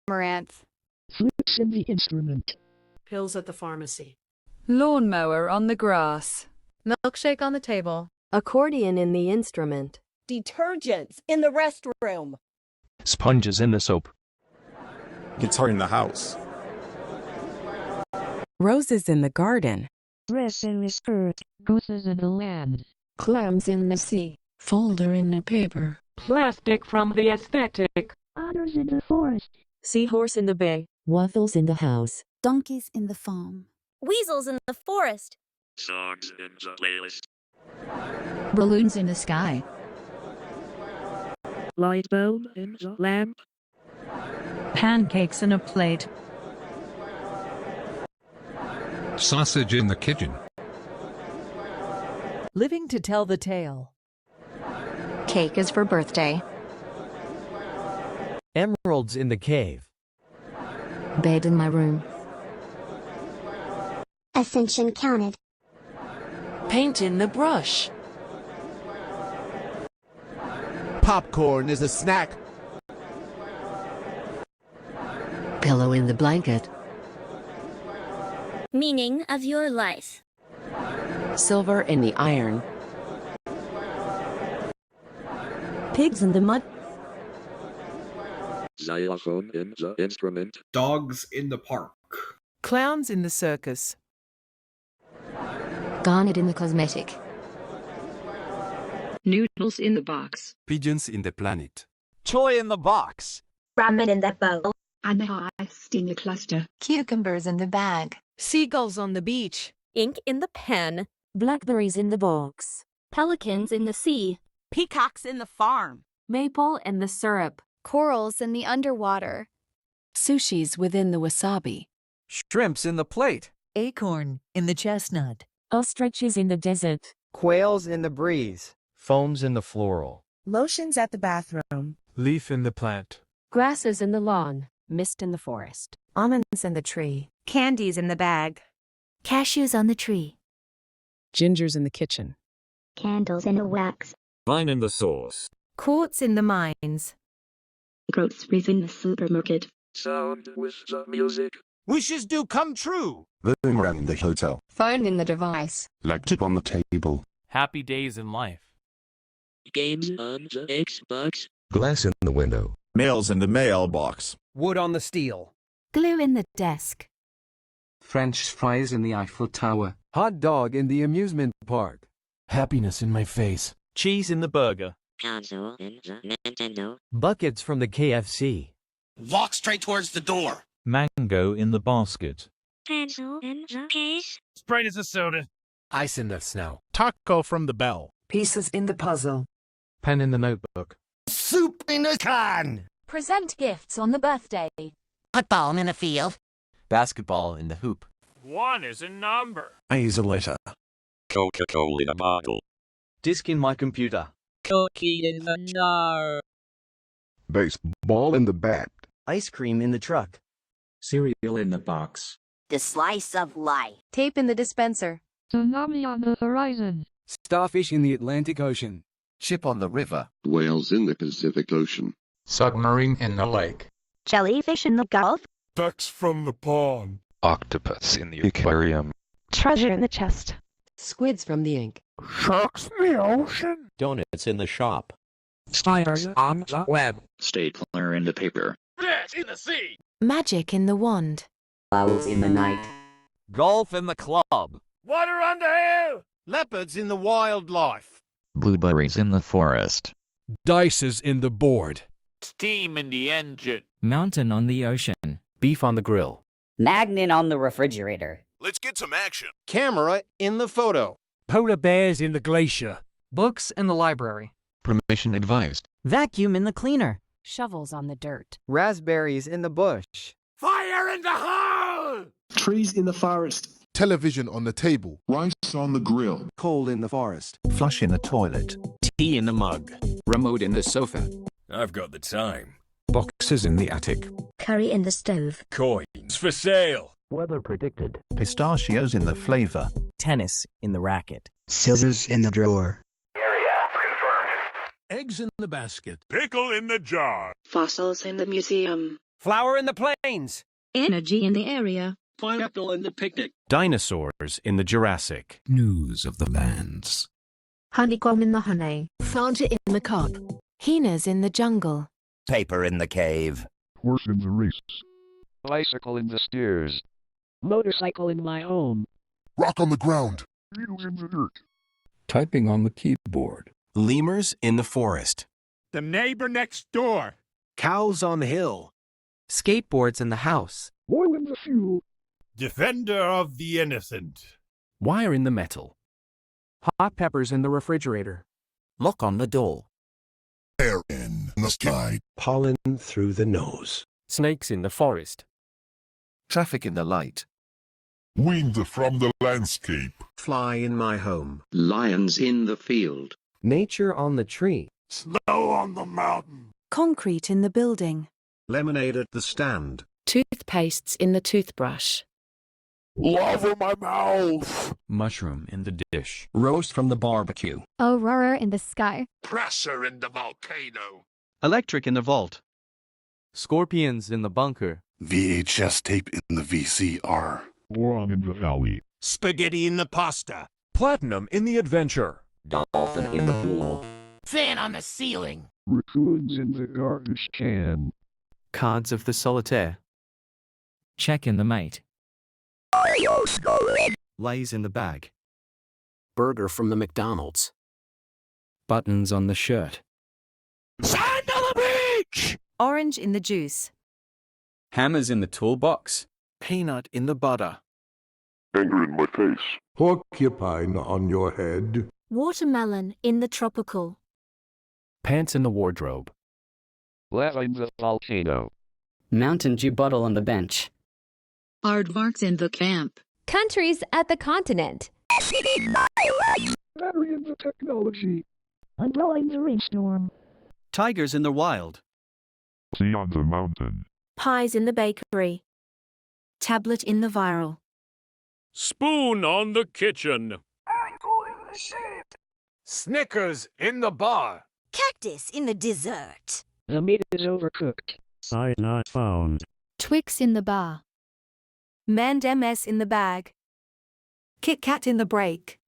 amaranth. Flutes in the instrument. Pills at the pharmacy. Lawnmower on the grass. Milkshake on the table. Accordion in the instrument. Detergents in the restroom. Sponges in the soap. Guitar in the house. Roses in the garden. Dress in the skirt. Gooses in the land. Clams in the sea. Folder in the paper. Plastic from the aesthetic. Otters in the forest. Seahorse in the bay. Waffles in the house. Donkeys in the farm. Weasels in the forest. Songs in the playlist. Balloons in the sky. Light bulb in the lamp. Pancakes in a plate. Sausage in the kitchen. Living to tell the tale. Cake is for birthday. Emeralds in the cave. Bed in my room. Ascension counted. Paint in the brush. Popcorn is a snack. Pillow in the blanket. Meaning of your life. Silver in the iron. Pigs in the mud. Xylophone in the instrument. Dogs in the park. Clowns in the circus. Garnet in the cosmetic. Noodles in the box. Pigeons in the planet. Toy in the box. Ramen in the bowl. Amethyst in the cluster. Cucumbers in the bag. Seagulls on the beach. Ink in the pen. Blackberries in the box. Pelicans in the sea. Peacocks in the farm. Maple in the syrup. Corals in the underwater. Sushis within the wasabi. Shrimps in the plate. Acorn in the chestnut. Ostriches in the desert. Quails in the breeze. Foams in the floral. Lotions at the bathroom. Leaf in the plant. Grasses in the lawn. Mist in the forest. Almonds in the tree. Candies in the bag. Cashews on the tree. Gingers in the kitchen. Candles in the wax. Wine in the sauce. Quartz in the mines. Groceries in the supermarket. Sound with the music. Wishes do come true. Boomerang in the hotel. Phone in the device. Laptop on the table. Happy days in life. Games on the Xbox. Glass in the window. Mails in the mailbox. Wood on the steel. Glue in the desk. French fries in the Eiffel Tower. Hot dog in the amusement park. Happiness in my face. Cheese in the burger. Console in the Nintendo. Buckets from the KFC. Walk straight towards the door. Mango in the basket. Pencil in the case. Sprite is a soda. Ice in the snow. Taco from the bell. Pieces in the puzzle. Pen in the notebook. Soup in a can. Present gifts on the birthday. Football in a field. Basketball in the hoop. 1 is a number. A is a letter. Coca-Cola in a bottle. Disk in my computer. Cookie in the jar. Baseball in the bat. Ice cream in the truck. Cereal in the box. The slice of life. Tape in the dispenser. Tsunami on the horizon. Starfish in the Atlantic Ocean. Ship on the river. Whales in the Pacific Ocean. Submarine in the lake. Jellyfish in the Gulf. Ducks from the pond. Octopus in the aquarium. Treasure in the chest. Squids from the ink. Sharks in the ocean. Donuts in the shop. Spiders on the web. Stapler in the paper. Rats in the sea. Magic in the wand. Owls in the night. Golf in the club. Water on the hill. Leopards in the wildlife. Blueberries in the forest. Dices in the board. Steam in the engine. Mountain on the ocean. Beef on the grill. Magnet on the refrigerator. Let's get some action. Camera in the photo. Polar bears in the glacier. Books in the library. Permission advised. Vacuum in the cleaner. Shovels on the dirt. Raspberries in the bush. Fire in the hole. Trees in the forest. Television on the table. Rice on the grill. Coal in the forest. Flush in the toilet. Tea in the mug. Remote in the sofa. I've got the time. Boxes in the attic. Curry in the stove. Coins for sale. Weather predicted. Pistachios in the flavor. Tennis in the racket. Scissors in the drawer. Area confirmed. Eggs in the basket. Pickle in the jar. Fossils in the museum. Flower in the plains. Energy in the area. Pineapple in the picnic. Dinosaurs in the Jurassic. News of the lands. Honeycomb in the honey. Fanta in the cup. Hyenas in the jungle. Paper in the cave. Horse in the race. Bicycle in the stairs. Motorcycle in my home. Rock on the ground. Needles in the dirt. Typing on the keyboard. Lemurs in the forest. The neighbor next door. Cows on the hill. Skateboards in the house. Oil in the fuel. Defender of the innocent. Wire in the metal. Hot peppers in the refrigerator. Lock on the door. Air in the sky. Pollen through the nose. Snakes in the forest. Traffic in the light. Wind from the landscape. Fly in my home. Lions in the field. Nature on the tree. Snow on the mountain. Concrete in the building. Lemonade at the stand. Toothpastes in the toothbrush. Love in my mouth. Mushroom in the dish. Roast from the barbecue. Aurora in the sky. Pressure in the volcano. Electric in the vault. Scorpions in the bunker. VHS tape in the VCR. War in the valley. Spaghetti in the pasta. Platinum in the adventure. Dolphin in the pool. Fan on the ceiling. Raccoons in the garbage can. Cards of the solitaire. Check in the mate. Lays in the bag. Burger from the McDonald's. Buttons on the shirt. Sand on the beach. Orange in the juice. Hammers in the toolbox. Peanut in the butter. Anger in my face. Porcupine on your head. Watermelon in the tropical. Pants in the wardrobe. Lava in the volcano. Mountain Dew bottle on the bench. Aardvarks in the camp. Countries at the continent. Battery in the technology. Umbrella in the rainstorm. Tigers in the wild. Sea on the mountain. Pies in the bakery. Tablet in the viral. Spoon on the kitchen. Snickers in the bar. Cactus in the dessert. The meat is overcooked. Sign not found. Twix in the bar. Mand MS in the bag. Kit Kat in the break.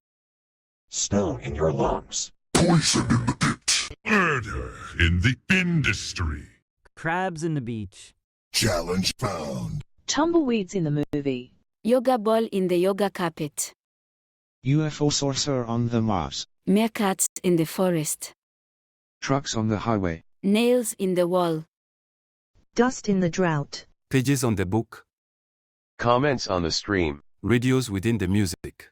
Snow in your lungs. Poison in the pit. Murder in the industry. Crabs in the beach. Challenge found. Tumbleweeds in the movie. Yoga ball in the yoga carpet. UFO saucer on the Mars. Meerkats in the forest. Trucks on the highway. Nails in the wall. Dust in the drought. Pages on the book. Comments on the stream. Radios within the music.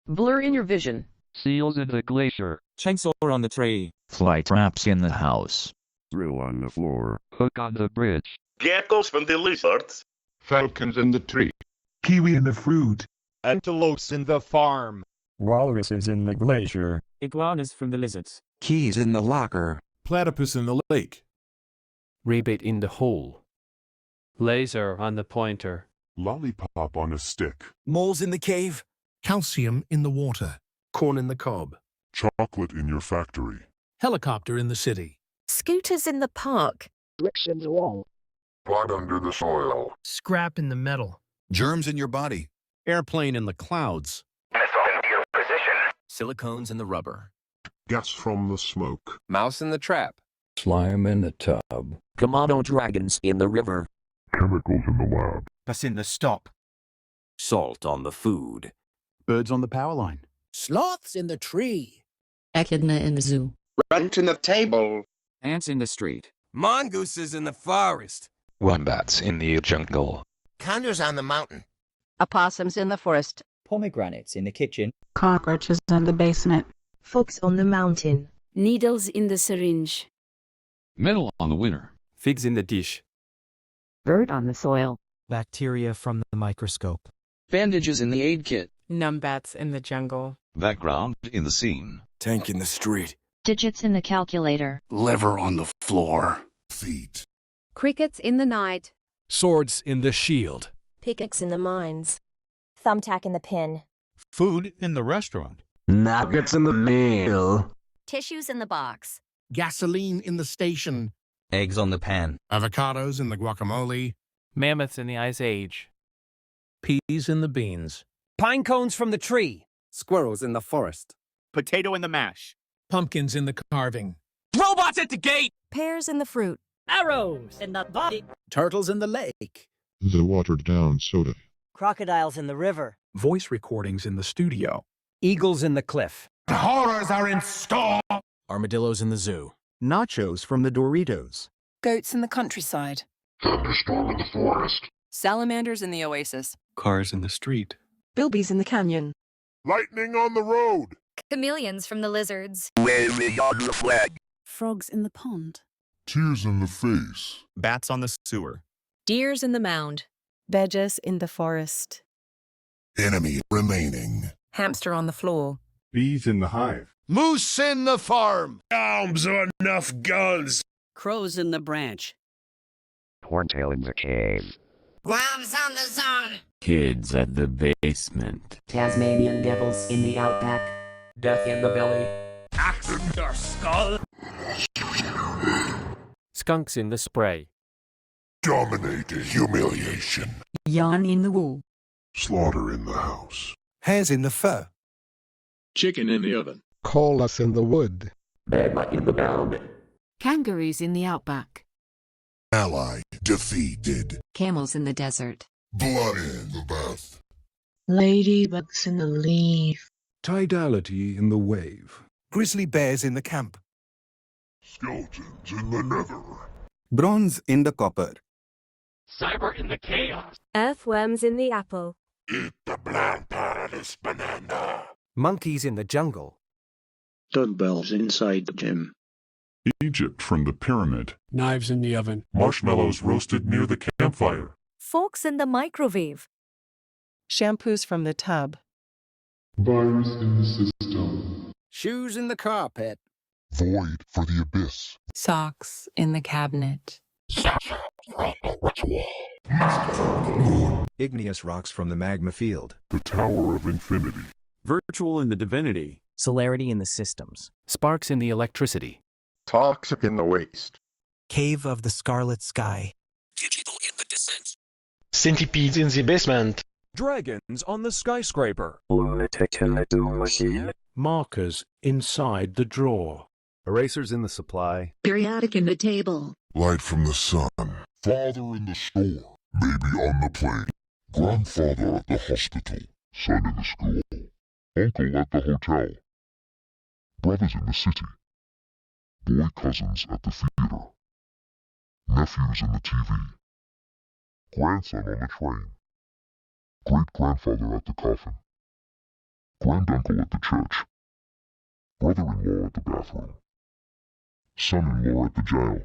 Blur in your vision. Seals in the glacier. Chainsaw on the tray. Fly traps in the house. Drill on the floor. Hook on the bridge. Geckos from the lizards. Falcons in the tree. Kiwi in the fruit. Antelopes in the farm. Walruses in the glacier. Iguanas from the lizards. Keys in the locker. Platypus in the lake. Rabbit in the hole. Laser on the pointer. Lollipop on a stick. Moles in the cave. Calcium in the water. Corn in the cob. Chocolate in your factory. Helicopter in the city. Scooters in the park. Bricks in the wall. Blood under the soil. Scrap in the metal. Germs in your body. Airplane in the clouds. Missile in your position. Silicones in the rubber. Gas from the smoke. Mouse in the trap. Slime in the tub. Komodo dragons in the river. Chemicals in the lab. That's in the stop. Salt on the food. Birds on the power line. Sloths in the tree. Echidna in the zoo. Runt in the table. Ants in the street. Mongooses in the forest. Wombats in the jungle. Condors on the mountain. Opossums in the forest. Pomegranates in the kitchen. Cockroaches in the basement. Fox on the mountain. Needles in the syringe. Metal on the winter. Figs in the dish. Bird on the soil. Bacteria from the microscope. Bandages in the aid kit. Numbats in the jungle. Background in the scene. Tank in the street. Digits in the calculator. Liver on the floor. Feet. Crickets in the night. Swords in the shield. Pickaxe in the mines. Thumbtack in the pin. Food in the restaurant. Nuggets in the meal. Tissues in the box. Gasoline in the station. Eggs on the pan. Avocados in the guacamole. Mammoths in the Ice Age. Peas in the beans. Pine cones from the tree. Squirrels in the forest. Potato in the mash. Pumpkins in the carving. Robots at the gate. Pears in the fruit. Arrows in the body. Turtles in the lake. The watered-down soda. Crocodiles in the river. Voice recordings in the studio. Eagles in the cliff. Horrors are in store! Armadillos in the zoo. Nachos from the Doritos. Goats in the countryside. Thunderstorm in the forest. Salamanders in the oasis. Cars in the street. Bilbies in the canyon. Lightning on the road! Chameleons from the lizards. Wave beyond the flag. Frogs in the pond. Tears in the face. Bats on the sewer. Deers in the mound. Badgers in the forest. Enemy remaining. Hamster on the floor. Bees in the hive. Moose in the farm. Arms are enough guns. Crows in the branch. Horntail in the cave. Worms on the zone. Kids at the basement. Tasmanian devils in the outback. Death in the belly. Axe in your skull. Skunks in the spray. Dominated humiliation. Yarn in the wool. Slaughter in the house. Hares in the fur. Chicken in the oven. Call us in the wood. Magma in the mound. Kangaroos in the outback. Ally defeated. Camels in the desert. Blood in the bath. Ladybugs in the leaf. Tidality in the wave. Grizzly bears in the camp. Skeletons in the nether. Bronze in the copper. Cyber in the chaos. Earthworms in the apple. Eat the bland paradise banana. Monkeys in the jungle. Dumbbells inside the gym. Egypt from the pyramid. Knives in the oven. Marshmallows roasted near the campfire. Forks in the microwave. Shampoos from the tub. Virus in the system. Shoes in the carpet. Void for the abyss. Socks in the cabinet. Ritual. Igneous rocks from the magma field. The Tower of Infinity. Virtual in the divinity. Celerity in the systems. Sparks in the electricity. Toxic in the waste. Cave of the scarlet sky. Digital in the descent. Centipedes in the basement. Dragons on the skyscraper. Markers inside the drawer. Erasers in the supply. Periodic in the table. Light from the sun. Father in the store. Baby on the plane. Grandfather at the hospital. Son in the school. Uncle at the hotel. Brothers in the city. Boy cousins at the theater. Nephews in the TV. Grandson on the train. Great-grandfather at the coffin. Granduncle at the church. Brother-in-law at the bathroom. Son-in-law at the jail.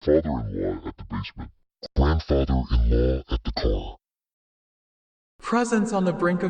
Father-in-law at the basement. Grandfather-in-law at the car. Presents on the brink of